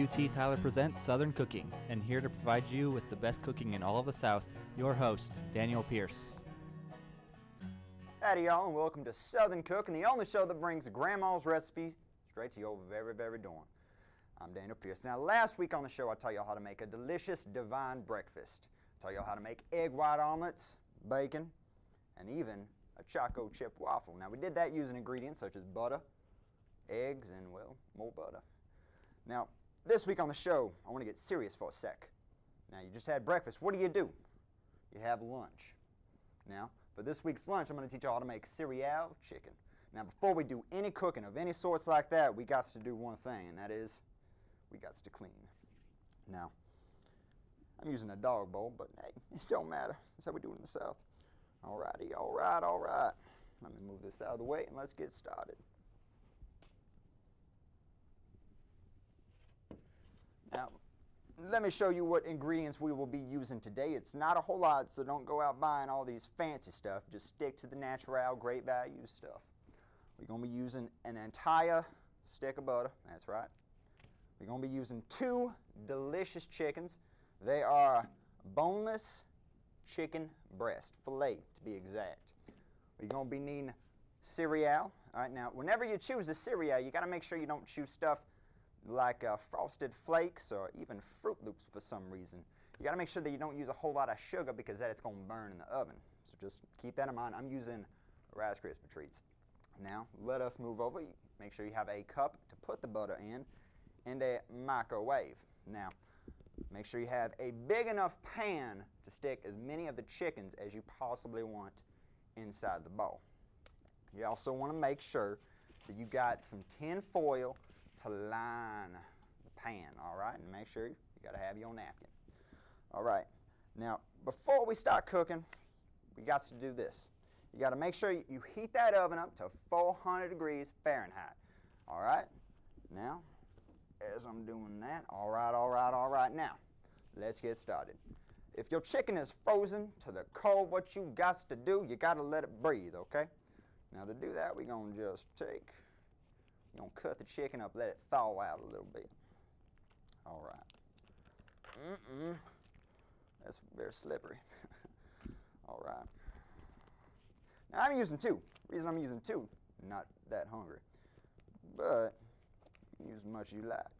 UT Tyler presents Southern Cooking, and here to provide you with the best cooking in all of the South, your host, Daniel Pierce. Howdy y'all, and welcome to Southern Cooking, the only show that brings grandma's recipes straight to your very door. I'm Daniel Pierce. Now last week on the show I taught y'all how to make a delicious divine breakfast. I taught y'all how to make egg white omelets, bacon, and even a choco chip waffle. Now we did that using ingredients such as butter, eggs, and well, more butter. Now this week on the show I want to get serious for a sec. Now you just had breakfast. What do? You have lunch. Now for this week's lunch I'm going to teach y'all how to make cereal chicken. Now before we do any cooking of any sorts like that, we got to do one thing, and that is we got to clean. Now, I'm using a dog bowl, but hey, it don't matter. That's how we do it in the South. Alrighty, all right. Let me move this out of the way and let's get started. Now, let me show you what ingredients we will be using today. It's not a whole lot, so don't go out buying all these fancy stuff. Just stick to the natural, great value stuff. We're going to be using an entire stick of butter. That's right. We're going to be using 2 delicious chickens. They are boneless chicken breast, filet to be exact. We're going to be needing cereal. All right, now whenever you choose a cereal, you got to make sure you don't choose stuff like Frosted Flakes or even Fruit Loops for some reason. You got to make sure that you don't use a whole lot of sugar because that it's going to burn in the oven. So just keep that in mind. I'm using Rice Krispie Treats. Now let us move over. Make sure you have a cup to put the butter in and a microwave. Now make sure you have a big enough pan to stick as many of the chickens as you possibly want inside the bowl. You also want to make sure that you got some tin foil to line the pan, all right? And make sure you got to have your napkin. All right, now before we start cooking, we got to do this. You got to make sure you heat that oven up to 400 degrees Fahrenheit. All right, now as I'm doing that, all right, now let's get started. If your chicken is frozen to the cold, what you got to do, you got to let it breathe, okay? Now to do that, we're going to just cut the chicken up, let it thaw out a little bit. All right. That's very slippery. All right. Now I'm using 2. The reason I'm using 2, not that hungry, but you can use as much as you like.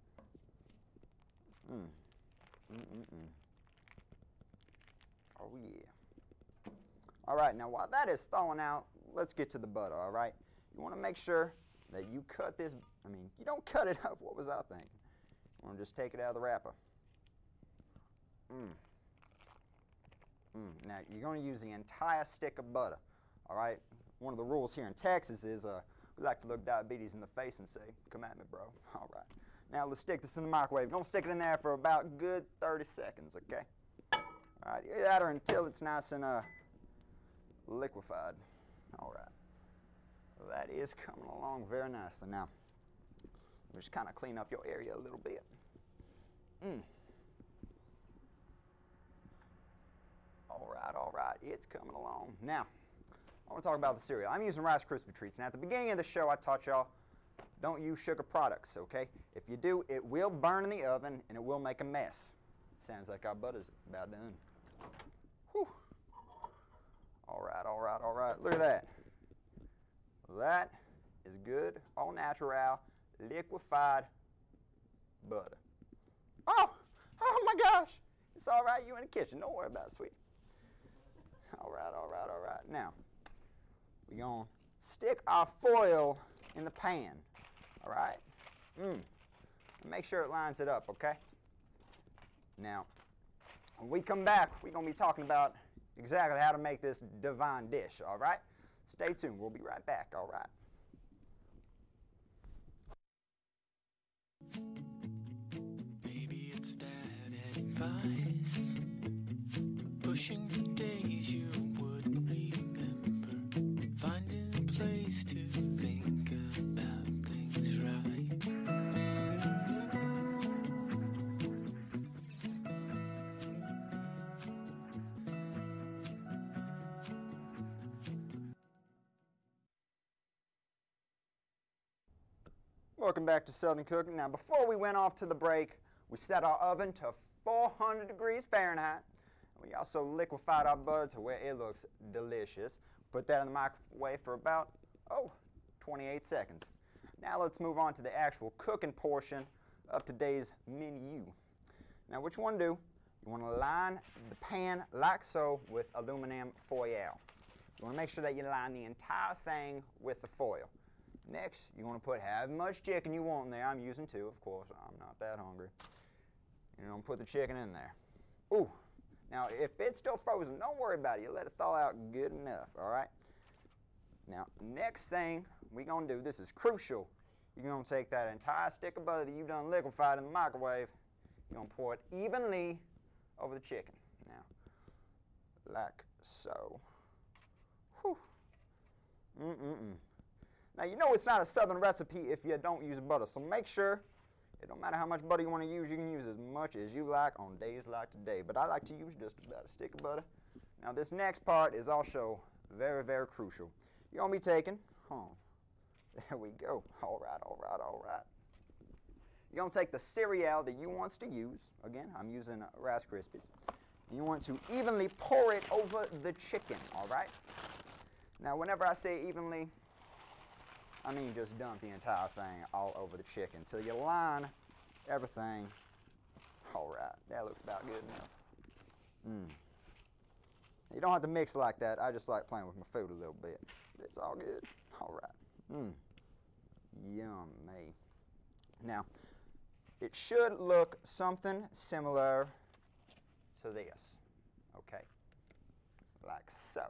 Oh yeah. All right, now while that is thawing out, let's get to the butter, all right? You want to make sure that you cut this, you don't cut it up. What was I thinking? You want to just take it out of the wrapper. Now you're going to use the entire stick of butter, all right? One of the rules here in Texas is we like to look diabetes in the face and say, come at me, bro. All right. Now let's stick this in the microwave. Don't stick it in there for about a good 30 seconds, okay? All right, that or until it's nice and liquefied. All right. Well, that is coming along very nicely. Now, just kind of clean up your area a little bit. All right, it's coming along. Now, I want to talk about the cereal. I'm using Rice Krispie Treats. Now, at the beginning of the show, I taught y'all, don't use sugar products, okay? If you do, it will burn in the oven, and it will make a mess. Sounds like our butter's about done. Whew. All right. Look at that. That is good, all natural, liquefied butter. Oh my gosh. It's all right. You in the kitchen. Don't worry about it, sweetie. All right. Now, we're going to stick our foil in the pan, all right? Make sure it lines it up, okay? Now, when we come back, we're going to be talking about exactly how to make this divine dish, all right? Stay tuned. We'll be right back, all right? Maybe it's bad advice, pushing for days you wouldn't remember, finding a place to think about things right. Welcome back to Southern Cooking. Now, before we went off to the break, We set our oven to 400 degrees Fahrenheit. We also liquefied our butter to where it looks delicious. Put that in the microwave for about, 28 seconds. Now let's move on to the actual cooking portion of today's menu. Now what you want to do, you want to line the pan like so with aluminum foil. You want to make sure that you line the entire thing with the foil. Next, you want to put however much chicken you want in there. I'm using 2, of course. I'm not that hungry. You're going to put the chicken in there. Ooh. Now, if it's still frozen, don't worry about it. You let it thaw out good enough, all right? Now, next thing we're going to do, this is crucial. You're going to take that entire stick of butter that you've done liquefied in the microwave. You're going to pour it evenly over the chicken. Now, like so. Whew. Now, you know it's not a southern recipe if you don't use butter, so make sure, it don't matter how much butter you want to use, you can use as much as you like on days like today, but I like to use just about a stick of butter. Now, this next part is also very, very crucial. You're going to be taking, there we go, all right. You're going to take the cereal that you want to use, again, I'm using Rice Krispies, and you want to evenly pour it over the chicken, all right? Now, whenever I say evenly, I mean just dump the entire thing all over the chicken till you line everything. All right, that looks about good enough. You don't have to mix like that. I just like playing with my food a little bit. It's all good. All right. Yummy. Now, it should look something similar to this. Okay, like so.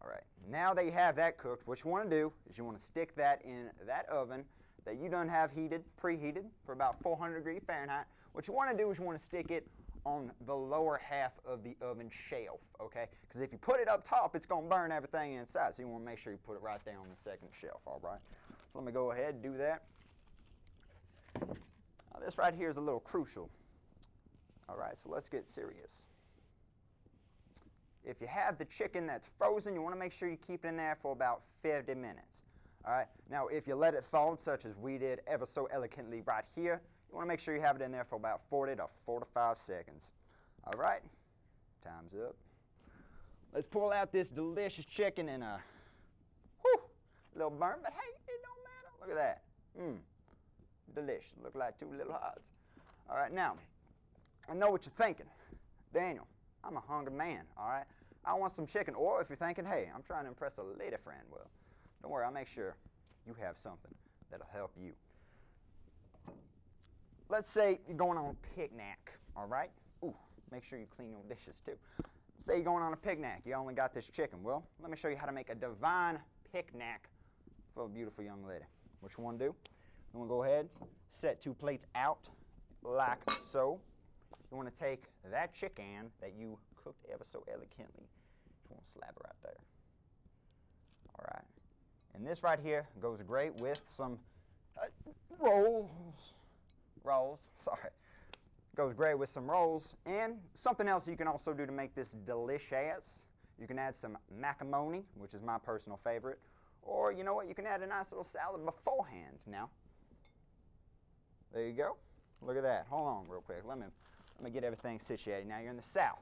All right, now that you have that cooked, what you want to do is you want to stick that in that oven that you done have preheated for about 400 degrees Fahrenheit. What you want to do is you want to stick it on the lower half of the oven shelf, okay? Because if you put it up top, it's going to burn everything inside, so you want to make sure you put it right there on the second shelf, all right? So let me go ahead and do that. Now this right here is a little crucial. All right, so let's get serious. If you have the chicken that's frozen, you want to make sure you keep it in there for about 50 minutes. All right. Now, if you let it thaw, such as we did ever so elegantly right here, you want to make sure you have it in there for about 40 to 45 seconds. All right. Time's up. Let's pull out this delicious chicken in a little burn, but hey, it don't matter. Look at that. Delicious. Look like 2 little hearts. All right. Now, I know what you're thinking. Daniel, I'm a hungry man, all right? I want some chicken. Or if you're thinking, hey, I'm trying to impress a lady friend, well, don't worry, I'll make sure you have something that'll help you. Let's say you're going on a picnic, all right? Ooh, make sure you clean your dishes too. Say you're going on a picnic, you only got this chicken. Well, let me show you how to make a divine picnic for a beautiful young lady. What you want to do? You want to go ahead, set 2 plates out like so. You want to take that chicken that you cooked ever so elegantly. You want to slap it right there. All right. And this right here goes great with some rolls. Sorry. Goes great with some rolls. And something else you can also do to make this delicious. You can add some macaroni, which is my personal favorite. Or, you know what, you can add a nice little salad beforehand. Now, there you go. Look at that. Hold on real quick. Let me get everything situated. Now you're in the South.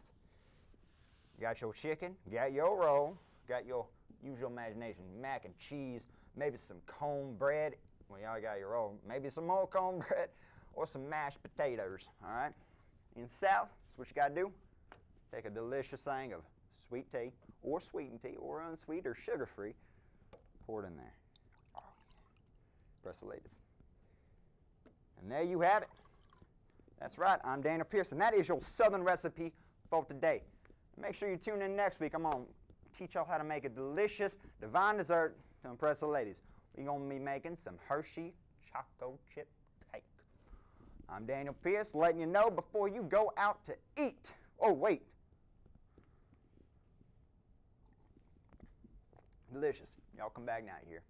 You got your chicken, you got your roll, got your, use your imagination, mac and cheese, maybe some cornbread. Well, y'all got your roll. Maybe some more cornbread or some mashed potatoes, all right? In the South, that's what you got to do. Take a delicious thing of sweet tea or sweetened tea or unsweet or sugar-free. Pour it in there. Oh, press the latest. And there you have it. That's right, I'm Daniel Pearson. That is your Southern recipe for today. Make sure you tune in next week. I'm going to teach y'all how to make a delicious, divine dessert to impress the ladies. We're going to be making some Hershey Choco Chip Cake. I'm Daniel Pierce, letting you know before you go out to eat. Oh, wait. Delicious. Y'all come back now here.